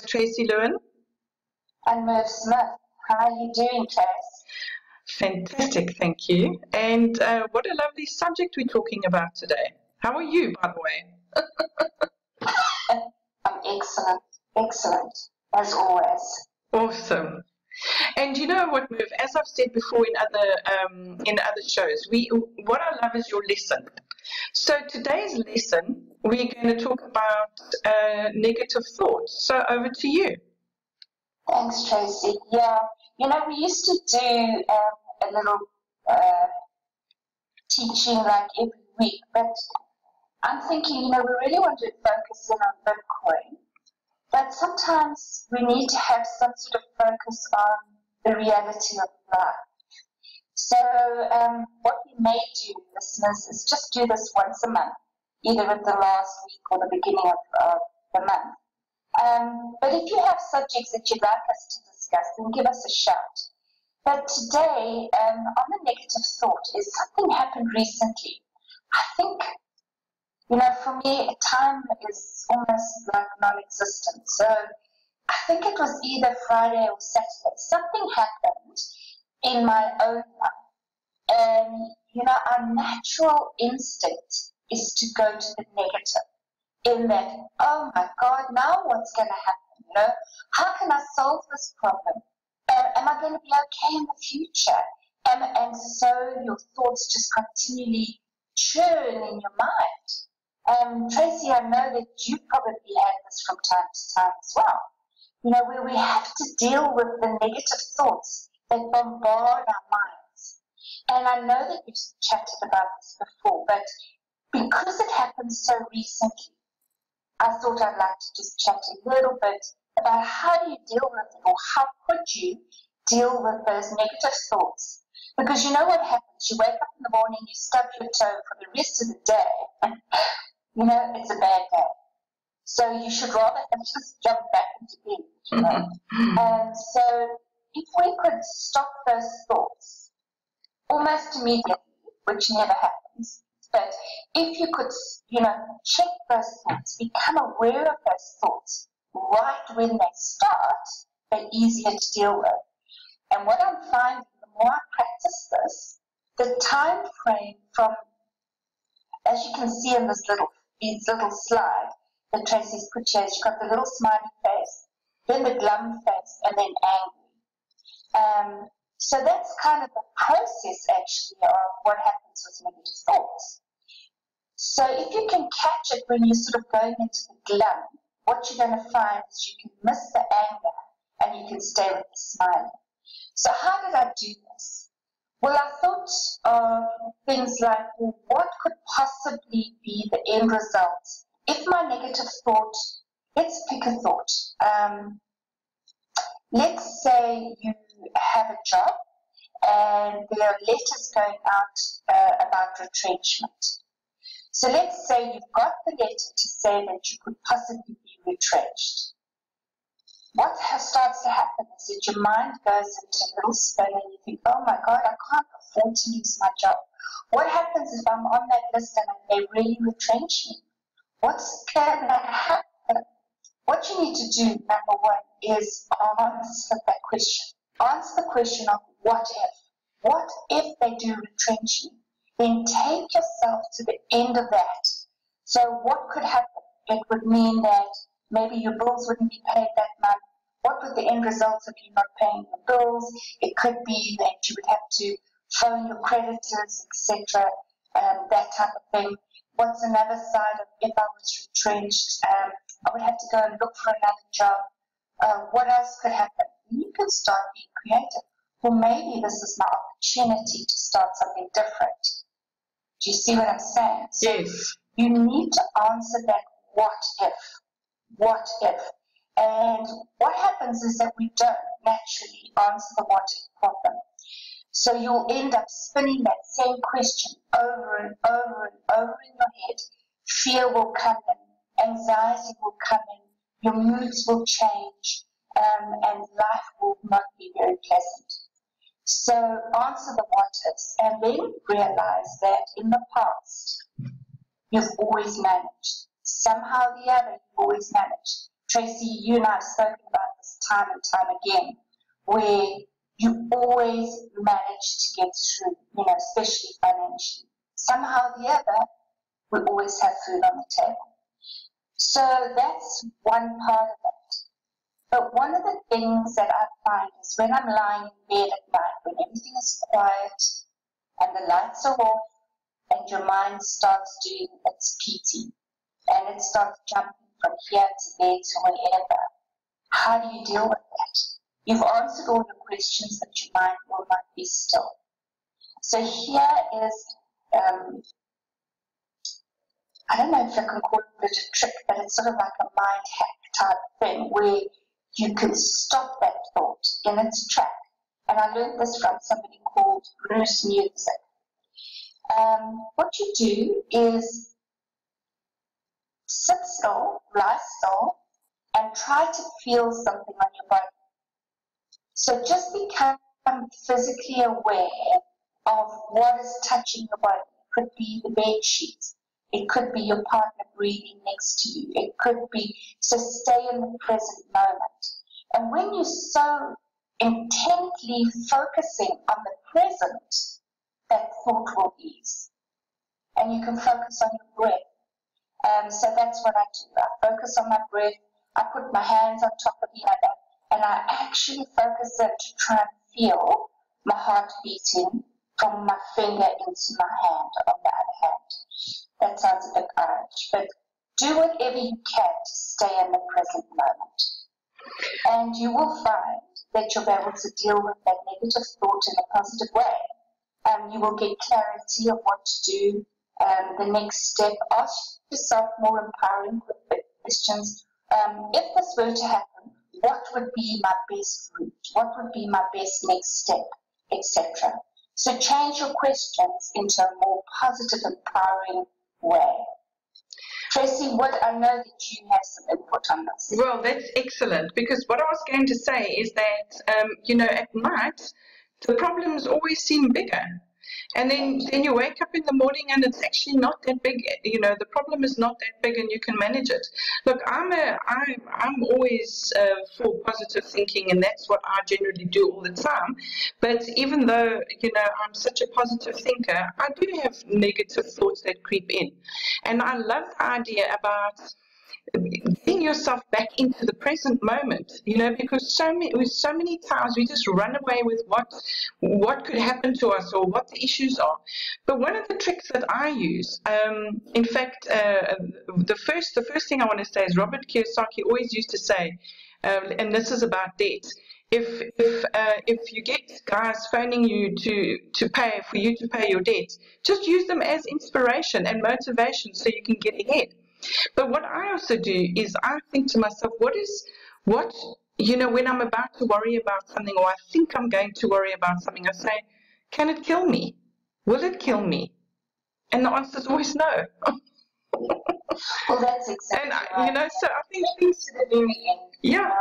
host, Tracy Lewin. And Merv Smith. How are you doing, Trace? Fantastic, thank you. And what a lovely subject we're talking about today. How are you, by the way? I'm excellent, as always. Awesome. And you know what, Merv, as I've said before in other shows, what I love is your lesson. So today's lesson, we're going to talk about negative thoughts. So over to you. Thanks, Tracy. Yeah, you know, we used to do a little teaching like every week, but I'm thinking, you know, we really want to focus in on Bitcoin, but sometimes we need to have some sort of focus on the reality of life. So what we may do, listeners, is just do this once a month, either at the last week or the beginning of the month. But if you have subjects that you'd like us to discuss, then give us a shout. But today, on the negative thought, is something happened recently. I think, you know, for me, time is almost like non-existent. So I think it was either Friday or Saturday. Something happened in my own life. And, you know, our natural instinct is to go to the negative. In that, oh my God, now what's going to happen? You know, how can I solve this problem? Am I going to be okay in the future? And so your thoughts just continually churn in your mind. Tracy, I know that you probably had this from time to time as well. You know, where we have to deal with the negative thoughts that bombard our minds. And I know that we've chatted about this before, but because it happened so recently, I thought I'd like to just chat a little bit about how do you deal with it, or how could you deal with those negative thoughts? Because you know what happens, you wake up in the morning, you stub your toe for the rest of the day, you know, it's a bad day. So you should rather just jump back into bed, you know. And so if we could stop those thoughts almost immediately, which never happens, but if you could, you know, check those thoughts, become aware of those thoughts right when they start, they're easier to deal with. And what I'm finding, the more I practice this, the time frame from, as you can see in this little slide that Tracy's put here, you've got the little smiley face, then the glum face, and then angry. So that's kind of the process, actually, of what happens with negative thoughts. So if you can catch it when you're sort of going into the glum, what you're going to find is you can miss the anger and you can stay with the smile. So how did I do this? Well, I thought of things like, well, what could possibly be the end result? If my negative thought, let's pick a thought. Let's say you have a job and there are letters going out about retrenchment. So let's say you've got the letter to say that you could possibly be retrenched. What starts to happen is that your mind goes into a little spin and you think, oh my God, I can't afford to lose my job. What happens if I'm on that list and they really retrench me? What's going to happen? What you need to do, number one, is answer that question. Answer the question of what if? What if they do retrench me? Then take yourself to the end of that. So what could happen? It would mean that maybe your bills wouldn't be paid that month. What would the end results of you not paying your bills? It could be that you would have to phone your creditors, etc., that type of thing. What's another side of if I was retrenched? I would have to go and look for another job. What else could happen? You can start being creative. Well, maybe this is my opportunity to start something different. Do you see what I'm saying? So yes. You need to answer that what if. What if? And what happens is that we don't naturally answer the what if problem. So you'll end up spinning that same question over and over and over in your head. Fear will come in, anxiety will come in, your moods will change, and life will not be very pleasant. So answer the what ifs and then realize that in the past, you've always managed. Somehow or the other, you've always managed. Tracy, you and I have spoken about this time and time again, where you always manage to get through, especially financially. Somehow or the other, we always have food on the table. So that's one part of it. But one of the things that I find is when I'm lying in bed at night, when everything is quiet and the lights are off and your mind starts doing its PT and it starts jumping from here to there to wherever, how do you deal with that? You've answered all the questions, but your mind will not be still. So here is, I don't know if I can call it a bit of a trick, but it's sort of like a mind hack type thing where you can stop that thought in its track. And I learned this from somebody called Bruce Music. What you do is sit still, lie still, and try to feel something on your body. So just become physically aware of what is touching your body. It could be the bed sheets. It could be your partner breathing next to you. It could be, so stay in the present moment. And when you're so intently focusing on the present, that thought will ease. And you can focus on your breath. So that's what I do. I focus on my breath. I put my hands on top of the other. And I actually focus it to try and feel my heart beating from my finger into my hand on the other hand. That sounds a bit Irish, but do whatever you can to stay in the present moment. And you will find that you'll be able to deal with that negative thought in a positive way. You will get clarity of what to do. The next step, ask yourself more empowering questions. If this were to happen, what would be my best route? What would be my best next step, etc. So change your questions into a more positive, empowering way. Tracy, I know that you have some input on this. Well, that's excellent, because what I was going to say is that, at night, the problems always seem bigger. And then you wake up in the morning and it's actually not that big. The problem is not that big and you can manage it. Look, I'm always for positive thinking, and that's what I generally do all the time. But even though, I'm such a positive thinker, I do have negative thoughts that creep in. And I love the idea about getting yourself back into the present moment, because so many times we just run away with what could happen to us or what the issues are. But one of the tricks that I use, in fact, the first thing I want to say is Robert Kiyosaki always used to say, and this is about debt. If you get guys phoning you to pay your debt, just use them as inspiration and motivation so you can get ahead. But what I also do is I think to myself, when I'm about to worry about something, or I think I'm going to worry about something, I say, can it kill me? Will it kill me? And the answer is always no. Well, that's exactly right. So I think things to the very end. Yeah.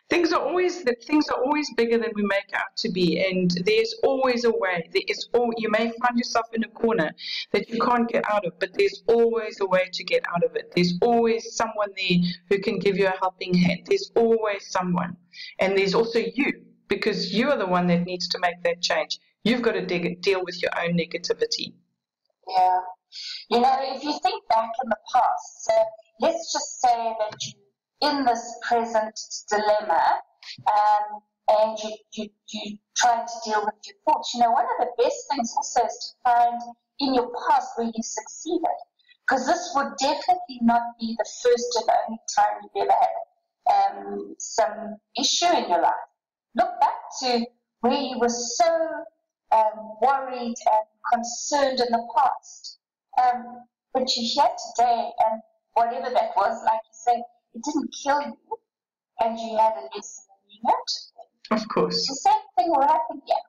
Things are always bigger than we make out to be, and there's always a way. You may find yourself in a corner that you can't get out of, but there's always a way to get out of it. There's always someone there who can give you a helping hand. There's always someone, and there's also you, because you are the one that needs to make that change. You've got to deal with your own negativity. Yeah. If you think back in the past, so let's just say that you in this present dilemma, and you trying to deal with your thoughts. One of the best things also is to find in your past where you succeeded, because this would definitely not be the first and only time you've ever had some issue in your life. Look back to where you were so worried and concerned in the past, but you're here today, and whatever that was, like you say, it didn't kill you, and you had a lesson and you learned it. Of course. The same thing will happen here.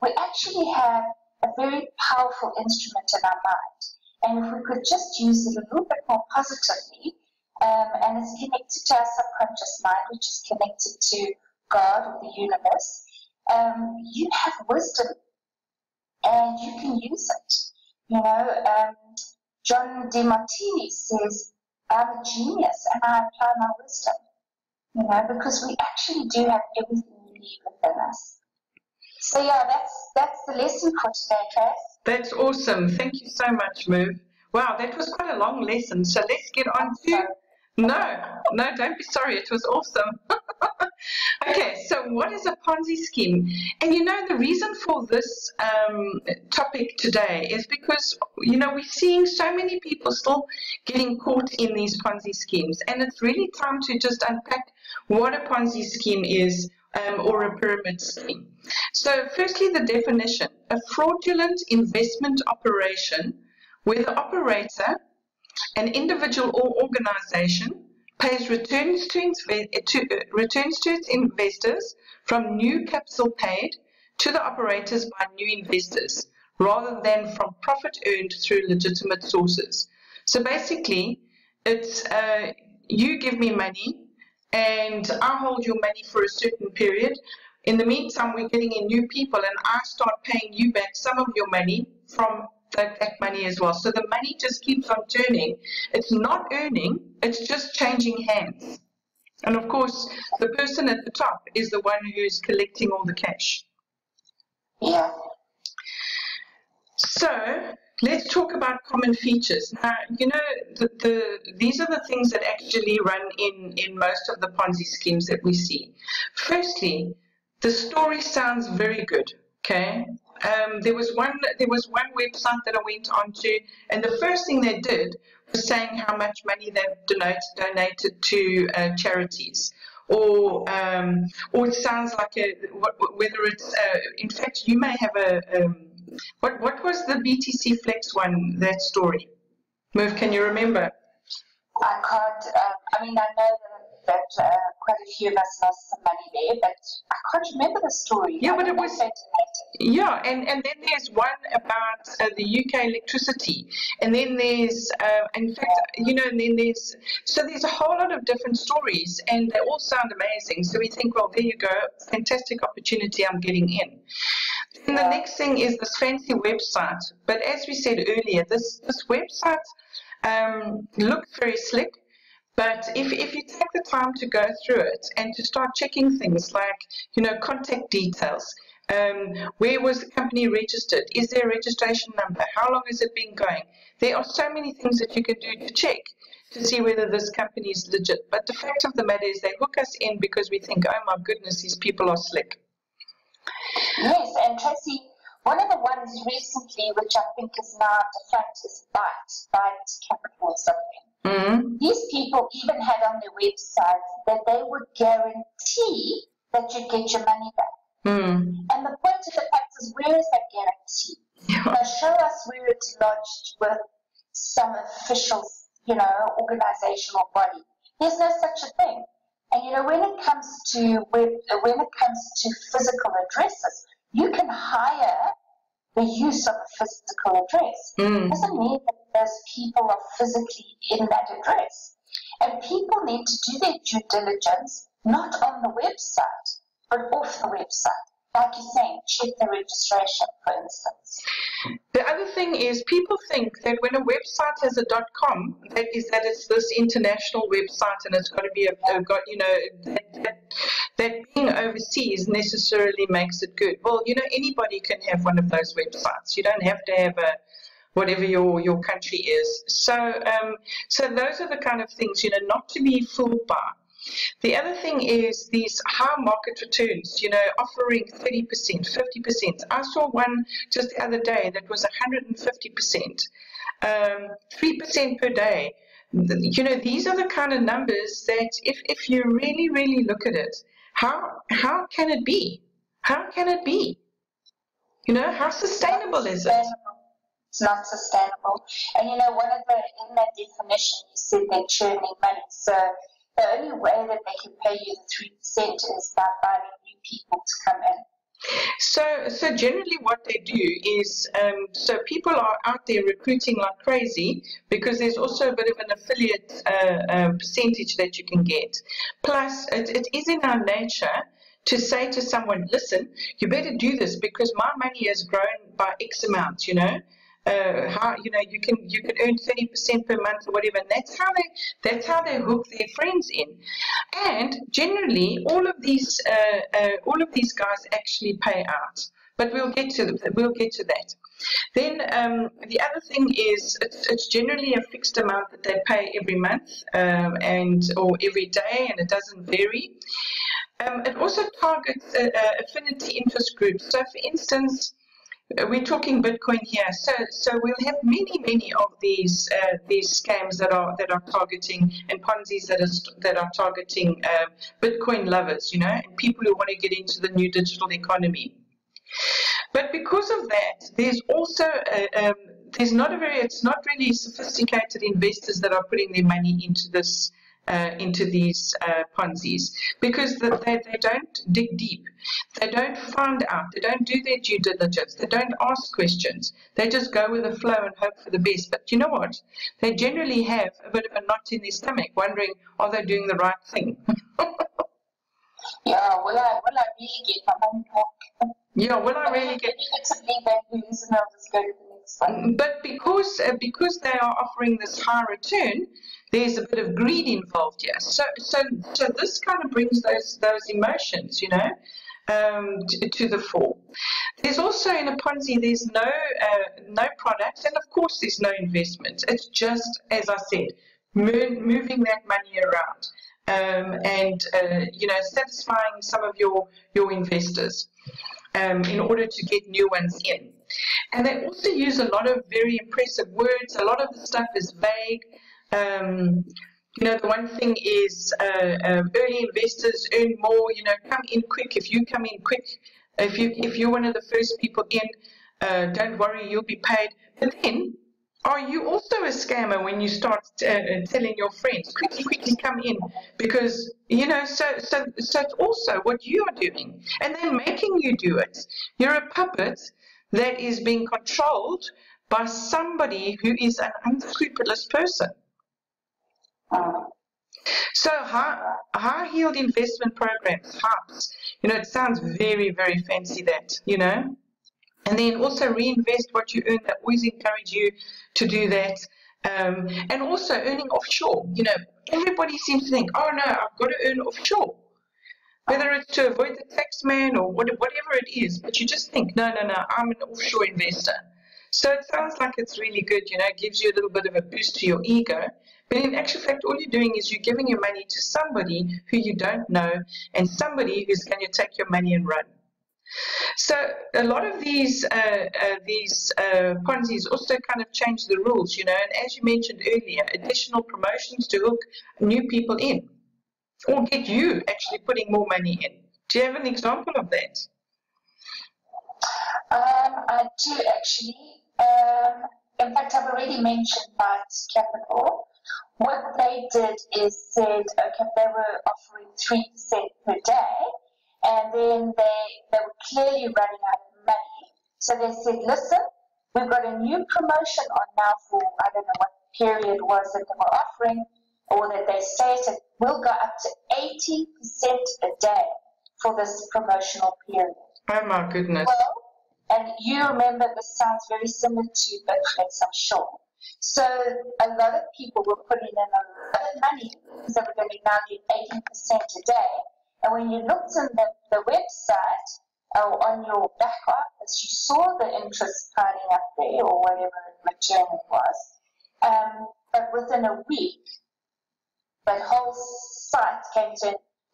We actually have a very powerful instrument in our mind, and if we could just use it a little bit more positively, and it's connected to our subconscious mind, which is connected to God or the universe, you have wisdom, and you can use it. John DeMartini says, I'm a genius and I apply my wisdom, you know, because we actually do have everything we need within us. So yeah, that's the lesson for today, Trace. That's awesome. Thank you so much, Merv. Wow, that was quite a long lesson. So let's get on to... No, don't be sorry. It was awesome. Okay, so what is a Ponzi scheme? And you know, the reason for this topic today is because, you know, we're seeing so many people still getting caught in these Ponzi schemes. And it's really time to just unpack what a Ponzi scheme is or a pyramid scheme. So firstly, the definition: a fraudulent investment operation where the operator, an individual or organization, pays returns to its investors from new capital paid to the operators by new investors, rather than from profit earned through legitimate sources. So basically, it's you give me money and I hold your money for a certain period. In the meantime, we're getting in new people and I start paying you back some of your money from that money as well. So the money just keeps on turning. It's not earning, it's just changing hands. And of course, the person at the top is the one who's collecting all the cash. Yeah. So let's talk about common features. Now, you know, these are the things that actually run in most of the Ponzi schemes that we see. Firstly, the story sounds very good, okay? There was one website that I went onto, and the first thing they did was saying how much money they've donated to charities, or it sounds like whether it's in fact you may have a what was the BTC Flex one, that story? Merv, can you remember? I can't. I mean, I know that quite a few of us lost some money there, but I can't remember the story. Yeah, but it was... Yeah, and then there's one about the UK electricity, and then there's, in fact, you know, and then there's a whole lot of different stories, and they all sound amazing. So we think, well, there you go, fantastic opportunity I'm getting in. And the next thing is this fancy website. But as we said earlier, this website looks very slick. But if you take the time to go through it and to start checking things like, you know, contact details, where was the company registered? Is there a registration number? How long has it been going? There are so many things that you can do to check to see whether this company is legit. But the fact of the matter is they hook us in because we think, oh my goodness, these people are slick. Yes, and Tracy, one of the ones recently which I think is now defunct is Fiat Capital or something. Mm-hmm. These people even had on their website that they would guarantee that you get your money back. Mm. And the point of the fact is, where is that guarantee? Yeah. Now, show us where it's lodged with some official, you know, organizational body. There's no such a thing. And you know, when it comes to physical addresses, you can hire the use of a physical address. Mm. Doesn't mean that those people are physically in that address. And people need to do their due diligence, not on the website, but off the website. Like you're saying, check the registration, for instance. The other thing is, people think that when a website has a .com, that it's this international website and it's got to be that being overseas necessarily makes it good. Well, you know, anybody can have one of those websites. You don't have to have whatever your country is. So those are the kind of things, you know, not to be fooled by. The other thing is these high market returns, you know, offering 30%, 50%. I saw one just the other day that was 150%, 3% per day. You know, these are the kind of numbers that if you really, really look at it, how can it be? How can it be? You know, how sustainable is it? It's not sustainable. And you know, in that definition, you said they're churning money. So the only way that they can pay you the 3% is by finding new people to come in. So generally what they do is, so people are out there recruiting like crazy because there's also a bit of an affiliate percentage that you can get. Plus, it is in our nature to say to someone, listen, you better do this because my money has grown by X amount, you know. how you can earn 30% per month or whatever. And that's how they hook their friends in. And generally, all of these guys actually pay out. But we'll get to that. Then the other thing is it's generally a fixed amount that they pay every month or every day, and it doesn't vary. It also targets affinity interest groups. So, for instance, we're talking Bitcoin here. So we'll have many of these scams that are targeting, and Ponzi's that are targeting Bitcoin lovers, and people who want to get into the new digital economy. But because of that, there's also it's not really sophisticated investors that are putting their money into these Ponzi's, because they don't dig deep, they don't find out, they don't do their due diligence, they don't ask questions, they just go with the flow and hope for the best. But you know what? They generally have a bit of a knot in their stomach, wondering, are they doing the right thing? Yeah, will I really get my money back? Yeah, will I really get? But because they are offering this high return, there's a bit of greed involved here. So this kind of brings those emotions, to the fore. There's also in a Ponzi, there's no products, and of course there's no investment. It's just, as I said, moving that money around. And satisfying some of your investors in order to get new ones in. And they also use a lot of very impressive words. A lot of the stuff is vague. The one thing is early investors earn more. Come in quick. If you come in quick, if you're one of the first people in, don't worry, you'll be paid. But then, are you also a scammer when you start telling your friends, quickly come in? Because, so it's also what you are doing. And then making you do it. You're a puppet that is being controlled by somebody who is an unscrupulous person. So high-yield investment programs, HYPEs, it sounds very, very fancy that, And then also reinvest what you earn. That always encourage you to do that. And also earning offshore. Everybody seems to think, oh no, I've got to earn offshore. Whether it's to avoid the tax man or whatever it is. But you just think, no, I'm an offshore investor. So it sounds like it's really good, it gives you a little bit of a boost to your ego. But in actual fact, all you're doing is you're giving your money to somebody who you don't know, and somebody who's going to take your money and run. So a lot of these Ponzi's also kind of change the rules, and as you mentioned earlier, additional promotions to hook new people in, or get you actually putting more money in. Do you have an example of that? I do actually. In fact, I've already mentioned Fiat Capital. What they did is said, okay, they were offering 3% per day. And then they were clearly running out of money. So they said, listen, we've got a new promotion on now for, I don't know what period was that they were offering, or that they stated, we'll go up to 80% a day for this promotional period. Oh my goodness. Well, and you remember this sounds very similar to Backlash, I'm sure. So a lot of people were putting in a lot of money because they were going to now get 18% a day. And when you looked on the website or on your back office, you saw the interest piling up there or whatever return it was. But within a week, that whole site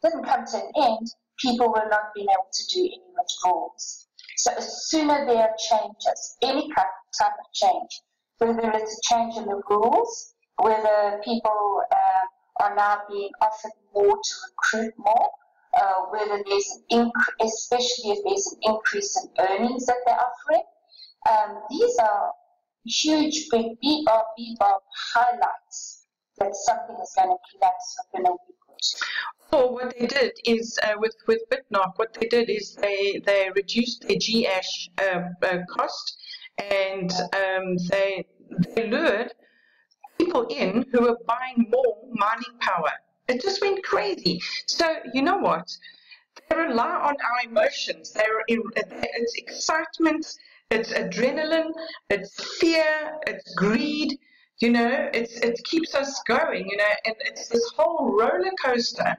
didn't come to an end. People were not being able to do any withdrawals. So as sooner there are changes, any type of change, whether it's a change in the rules, whether people are now being offered more to recruit more, whether there's especially if there's an increase in earnings that they're offering. These are huge, big bebop highlights that something is going to collapse within a week or two. Well, what they did is, with BitNarc, what they did is they reduced their GAsh cost, and they lured people in who were buying more mining power. It just went crazy. So you know what? They rely on our emotions. It's excitement. it's adrenaline, it's fear, it's greed. You know, it keeps us going. You know, and it's this whole roller coaster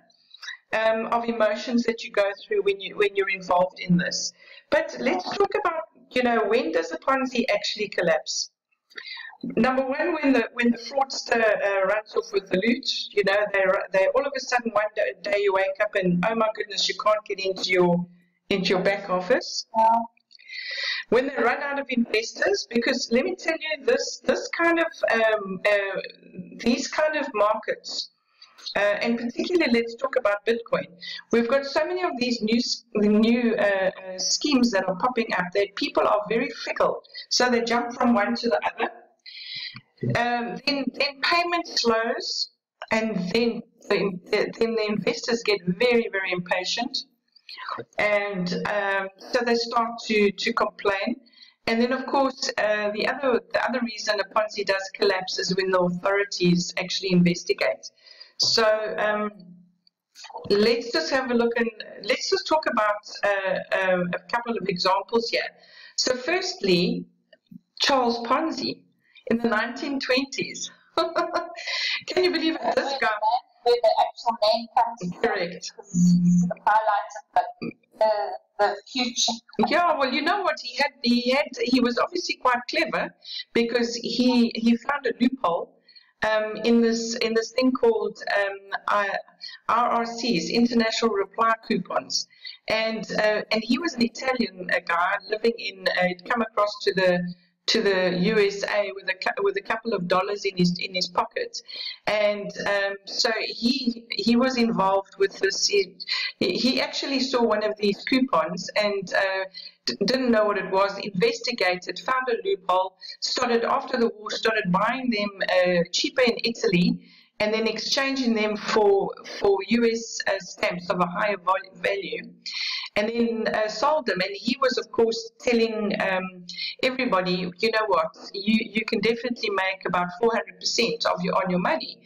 of emotions that you go through when you're involved in this. But let's talk about, you know, when does a Ponzi actually collapse? Number one, when the fraudster runs off with the loot, you know, they all of a sudden one day you wake up and oh my goodness, you can't get into your back office. When they run out of investors, because let me tell you, this kind of these kind of markets, and particularly let's talk about Bitcoin. We've got so many of these new schemes that are popping up that people are very fickle, so they jump from one to the other. Then payment slows, and then the investors get very, very impatient, and so they start to complain. And then, of course, the other reason a Ponzi does collapse is when the authorities actually investigate. So let's just have a look, and let's just talk about a couple of examples here. So firstly, Charles Ponzi in the 1920s. Can you believe it? This guy. Where the actual name comes from. Correct. Sort of highlights the future. Yeah, well, you know what he was obviously quite clever, because he found a loophole in this thing called RRCs, International Reply Coupons, and he was an Italian guy living in. He'd come across to the USA with a couple of dollars in his pocket, and so he was involved with this. He actually saw one of these coupons and didn't know what it was. Investigated, found a loophole. After the war, started buying them cheaper in Italy, and then exchanging them for US stamps of a higher value, and then sold them. And he was, of course, telling everybody, you know what, you can definitely make about 400% on your money.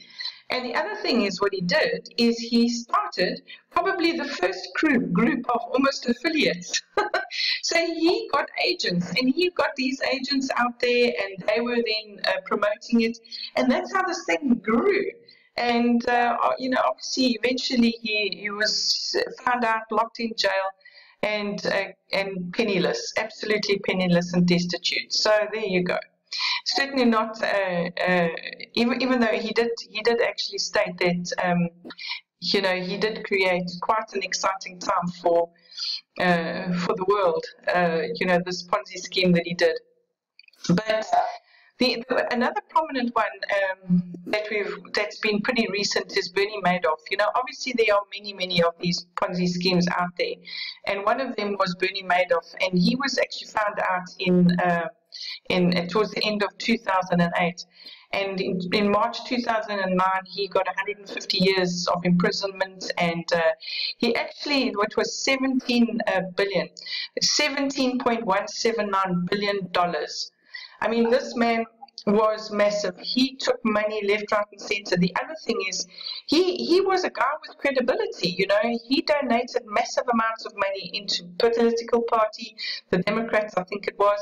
And the other thing is, what he did is he started probably the first group of almost affiliates. So he got agents, and he got these agents out there, and they were then promoting it, and that's how this thing grew. And you know, obviously, eventually he was found out, locked in jail, and penniless, absolutely penniless and destitute. So there you go. Certainly not. Even though he did actually state that you know, he did create quite an exciting time for the world. You know, this Ponzi scheme that he did. But another prominent one that's been pretty recent is Bernie Madoff. You know, obviously there are many of these Ponzi schemes out there, and one of them was Bernie Madoff, and he was actually found out towards the end of 2008. And in March 2009, he got 150 years of imprisonment, and he actually, what was $17.179 billion. I mean, this man was massive. He took money left, right, and center. The other thing is, he was a guy with credibility. You know, he donated massive amounts of money into political party, the Democrats, I think it was,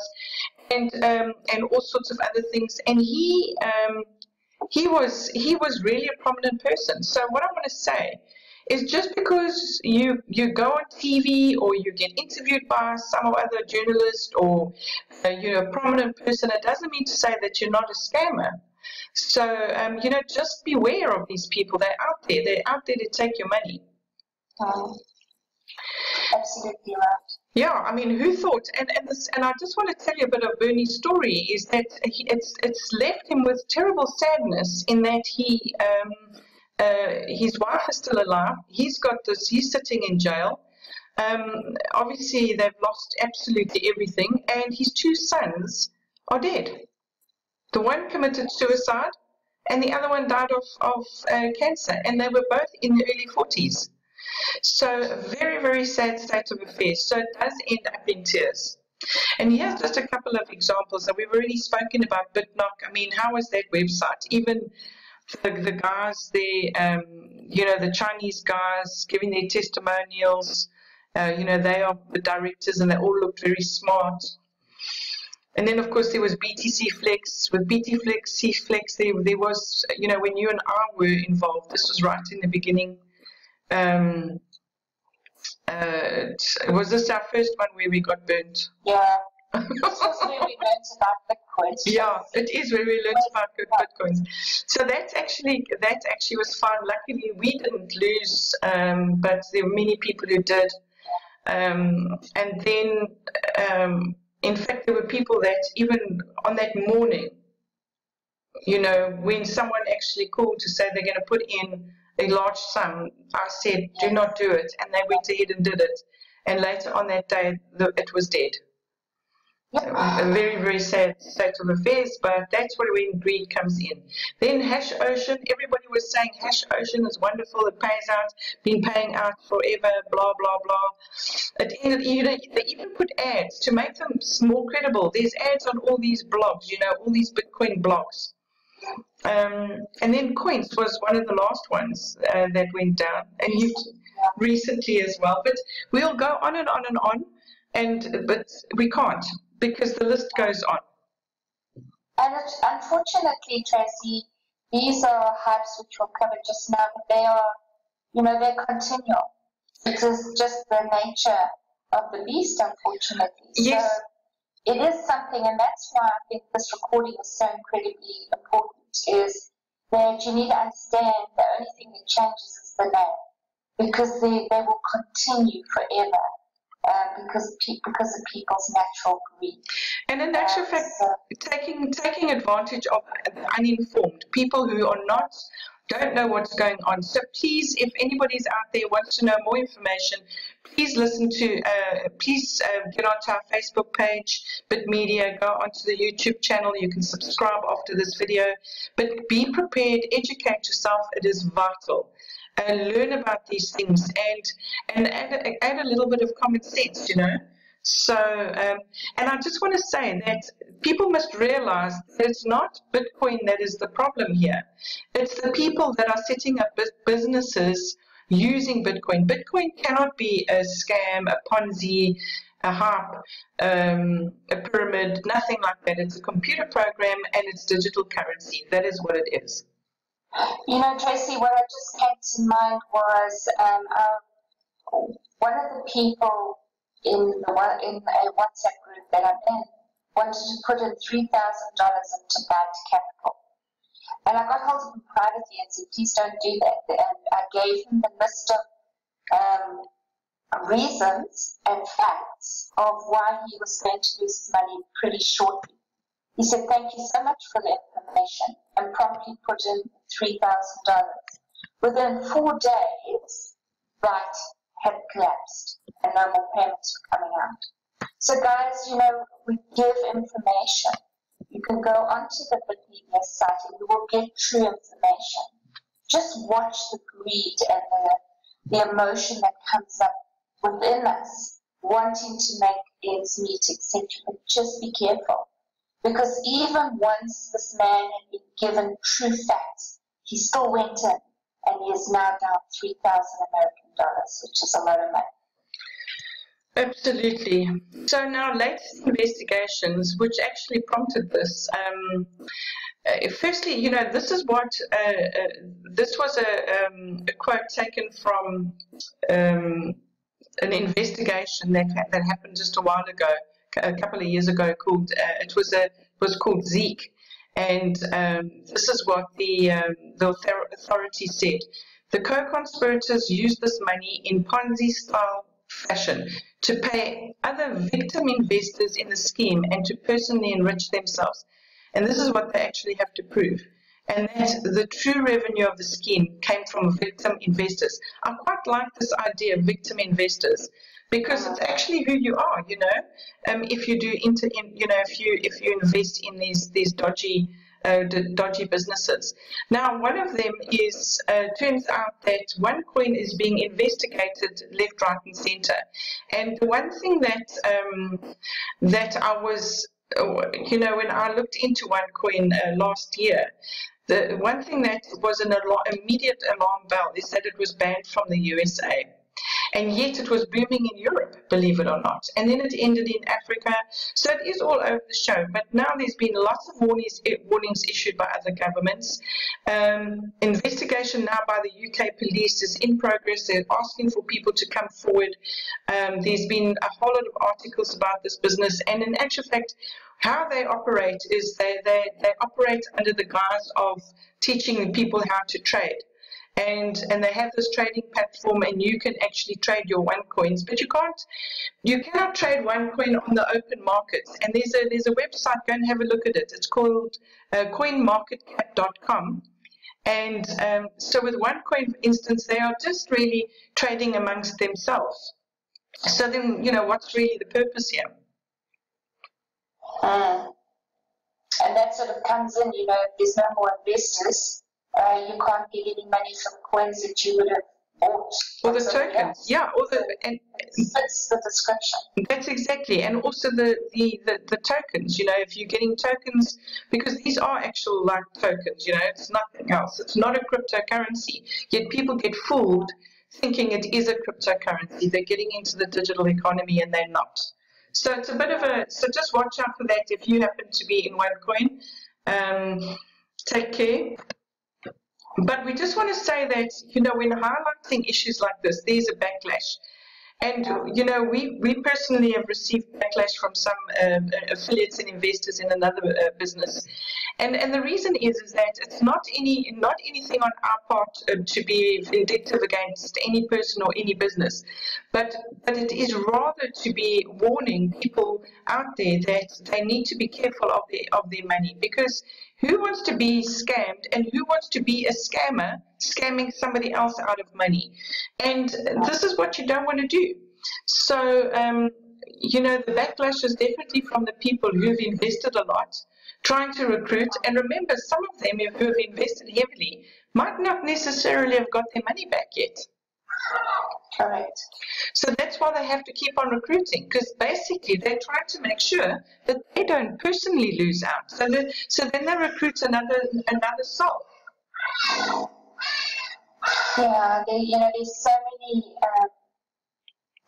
and all sorts of other things. And he was really a prominent person. So what I want to say is, just because you go on TV or you get interviewed by some other journalist or you're a prominent person, it doesn't mean to say that you're not a scammer. So you know, just beware of these people. They're out there. They're out there to take your money. Absolutely right. Yeah, I mean, who thought? And I just want to tell you a bit of Bernie's story. Is that it's left him with terrible sadness in that his wife is still alive. He's sitting in jail. Obviously, they've lost absolutely everything, and his two sons are dead. The one committed suicide, and the other one died of cancer, and they were both in the early 40s. So, very, very sad state of affairs. So, it does end up in tears. And here's just a couple of examples that we've already spoken about. BitNock, I mean, how was that website? Even the guys there, you know, the Chinese guys giving their testimonials, you know, they are the directors and they all look very smart. And then, of course, there was BTC Flex. With BT Flex, C Flex, there was, you know, when you and I were involved, this was right in the beginning. Was this our first one where we got burnt? Yeah. This was where we learned about Bitcoin. Yeah, it is where we learned about Bitcoins. So that actually was fun. Luckily, we didn't lose, but there were many people who did. And then, in fact, there were people that even on that morning, you know, when someone actually called to say they're going to put in a large sum, I said, do not do it. And they went ahead and did it. And later on that day, it was dead. A very, very sad state of affairs, but that's when greed comes in. Then Hash Ocean, everybody was saying Hash Ocean is wonderful, it pays out, been paying out forever, blah, blah, blah. It ended, you know, they even put ads to make them more credible. There's ads on all these blogs, you know, all these Bitcoin blogs. And then Coins was one of the last ones that went down, and you recently as well. But we'll go on and on and on, but we can't, because the list goes on. And unfortunately, Tracy, these are hypes which were covered just now, but they are, you know, they're continual. It is just the nature of the beast, unfortunately. Yes. So it is something, and that's why I think this recording is so incredibly important, is that you need to understand the only thing that changes is the name, because they will continue forever. Because of people's natural greed. And in actual fact, taking advantage of the uninformed, people who don't know what's going on. So please, if anybody's out there wants to know more information, please get onto our Facebook page, Bit Media, go onto the YouTube channel. You can subscribe after this video, but be prepared, educate yourself. It is vital. Learn about these things and add a little bit of common sense, you know. So, and I just want to say that people must realize that it's not Bitcoin that is the problem here. It's the people that are setting up businesses using Bitcoin. Bitcoin cannot be a scam, a Ponzi, a hype, a pyramid, nothing like that. It's a computer program and it's digital currency. That is what it is. You know, Tracy, what I just came to mind was one of the people in a WhatsApp group that I'm in wanted to put in $3,000 into bad capital. And I got hold of him privately and said, please don't do that. And I gave him the list of reasons and facts of why he was going to lose his money pretty shortly. He said, thank you so much for the information, and promptly put in $3,000. Within 4 days, that had collapsed and no more payments were coming out. So guys, you know, we give information. You can go onto the Bitmedia site and you will get true information. Just watch the greed and the emotion that comes up within us, wanting to make ends meet, etc. But just be careful. Because even once this man had been given true facts, he still went in and he is now down $3,000 American dollars, which is a lot of money. Absolutely. So now latest investigations, which actually prompted this, firstly, you know, this is what, this was a quote taken from an investigation that happened just a while ago, a couple of years ago, called it was called Zeke, and this is what the authority said. The co-conspirators used this money in Ponzi-style fashion to pay other victim investors in the scheme and to personally enrich themselves. And this is what they actually have to prove. And that the true revenue of the scheme came from victim investors. I quite like this idea of victim investors, because it's actually who you are, you know. If you do if you invest in these dodgy businesses. Now, one of them is turns out that OneCoin is being investigated left, right, and center. And the one thing that I was, you know, when I looked into OneCoin last year, the one thing that was an immediate alarm bell is that it was banned from the USA. And yet it was booming in Europe, believe it or not. And then it ended in Africa. So it is all over the show. But now there's been lots of warnings issued by other governments. Investigation now by the UK police is in progress. They're asking for people to come forward. There's been a whole lot of articles about this business. And in actual fact, how they operate is they operate under the guise of teaching people how to trade. And they have this trading platform, and you can actually trade your OneCoins, but you cannot trade OneCoin on the open markets. And there's a website, go and have a look at it. It's called coinmarketcap.com. And so with OneCoin, for instance, they are just really trading amongst themselves. So then, what's really the purpose here? And that sort of comes in, if there's no more investors, you can't get any money from coins that you would have bought. Or the tokens, yeah. That's the description. That's exactly, and also the tokens. If you're getting tokens, because these are actual like tokens. It's nothing else. It's not a cryptocurrency. Yet people get fooled thinking it is a cryptocurrency. They're getting into the digital economy, and they're not. So it's a bit of so just watch out for that if you happen to be in OneCoin. Take care. But we just want to say that, when highlighting issues like this, there's a backlash. And, we personally have received backlash from some affiliates and investors in another business. And the reason is that it's not anything on our part to be vindictive against any person or any business, but it is rather to be warning people out there that they need to be careful of their money, because who wants to be scammed, and who wants to be a scammer scamming somebody else out of money? And this is what you don't want to do. So, the backlash is definitely from the people who've invested a lot, trying to recruit. And remember, some of them who have invested heavily might not necessarily have got their money back yet. Correct. So that's why they have to keep on recruiting, because basically they're trying to make sure that they don't personally lose out. So then they recruit another soul. Yeah, there's so many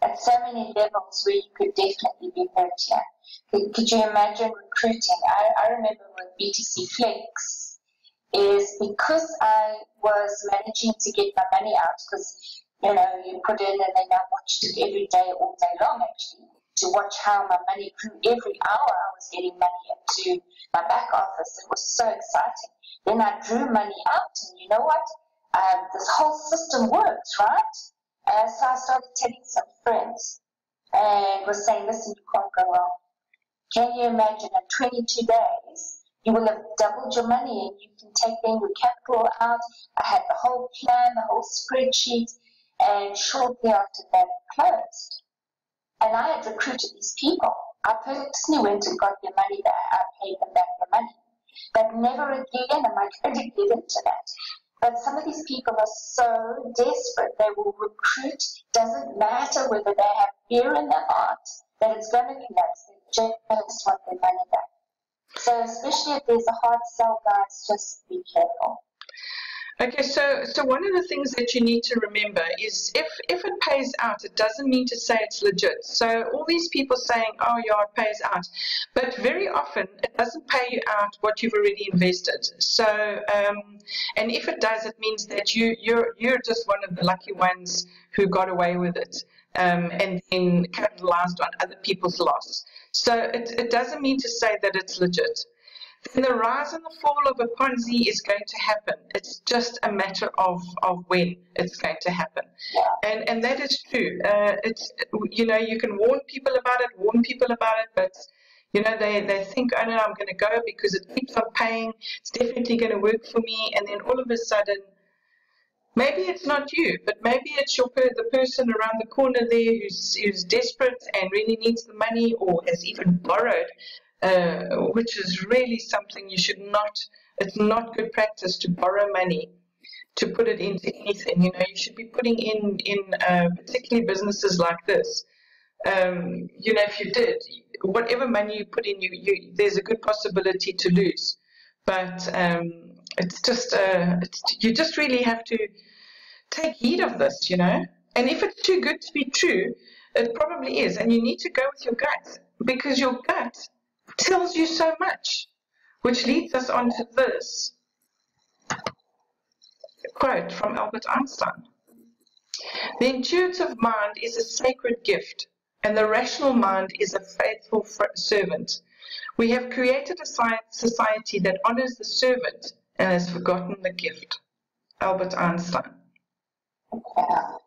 at so many levels where you could definitely be hurt here. Could you imagine recruiting? I remember with BTC Flex, is because I was managing to get my money out, because you put in and then I watched it every day, all day long actually, to watch how my money grew. Every hour I was getting money into my back office. It was so exciting. Then I drew money out, and you know what? This whole system works, right? So I started telling some friends and was saying, listen, you can't go wrong. Can you imagine in 22 days, you will have doubled your money, and you can take then your capital out. I had the whole plan, the whole spreadsheet. And shortly after that, it closed. And I had recruited these people. I personally went and got their money back. I paid them back their money. But never again am I going to get into that. But some of these people are so desperate, they will recruit. Doesn't matter whether they have fear in their heart that it's going to collapse. They just want their money back. So especially if there's a hard sell, guys, just be careful. Okay, so one of the things that you need to remember is if it pays out, it doesn't mean to say it's legit. So all these people saying, oh yeah, it pays out, but very often it doesn't pay you out what you've already invested. So and if it does, it means that you're just one of the lucky ones who got away with it and then capitalized on other people's loss. So it doesn't mean to say that it's legit. Then the rise and the fall of a Ponzi is going to happen. It's just a matter of when it's going to happen. And that is true. You can warn people about it, but they think, oh no, I'm going to go because it keeps on paying. It's definitely going to work for me. And then all of a sudden, maybe it's not you, but maybe it's the person around the corner there who's desperate and really needs the money, or has even borrowed. Which is really something you should not, it's not good practice to borrow money to put it into anything. You should be putting in particularly businesses like this. If you did, whatever money you put in, there's a good possibility to lose. But it's just, you just really have to take heed of this, And if it's too good to be true, it probably is. And you need to go with your gut, because your gut tells you so much, which leads us on to this quote from Albert Einstein. The intuitive mind is a sacred gift, and the rational mind is a faithful servant. We have created a society that honors the servant and has forgotten the gift. Albert Einstein. Yeah.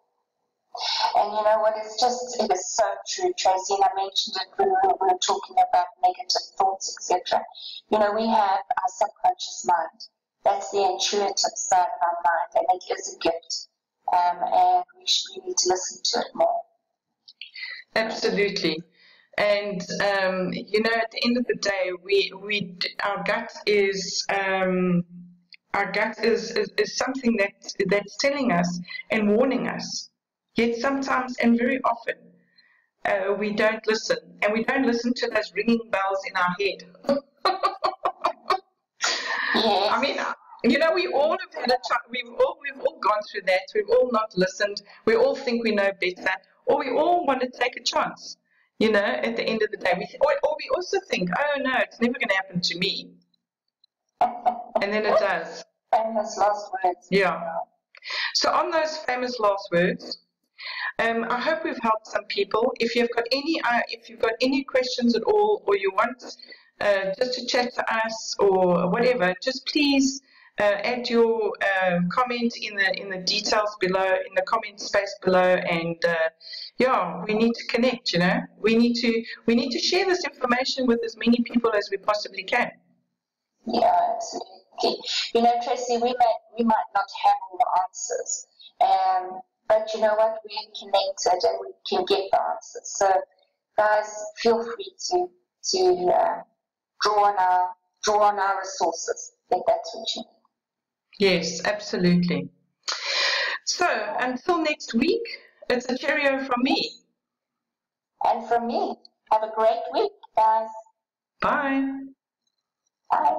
And you know what, it is so true, Tracy, and I mentioned it when we were talking about negative thoughts, etc. You know, we have our subconscious mind. That's the intuitive side of our mind, and it is a gift. And we need to listen to it more. Absolutely. And you know, at the end of the day, our gut is something that's telling us and warning us. Yet sometimes, and very often, we don't listen, and we don't listen to those ringing bells in our head. Yes. I mean, you know, we all have had we've all gone through that. We've all not listened. We all think we know better, or we all want to take a chance. You know, at the end of the day, or we also think, oh no, it's never going to happen to me, and then it does. Famous last words. Yeah. So on those famous last words, I hope we've helped some people. If you've got any questions at all, or you want just to chat to us or whatever, just please add your comment in the details below, in the comment space below, and yeah, we need to connect. You know, we need to share this information with as many people as we possibly can. Yeah, absolutely. You know, Tracy, we might not have all the answers, but you know what? We're connected and we can get the answers. So, guys, feel free to draw on our resources if that's what you need. Yes, absolutely. So, until next week, it's a cheerio from me. And from me. Have a great week, guys. Bye. Bye.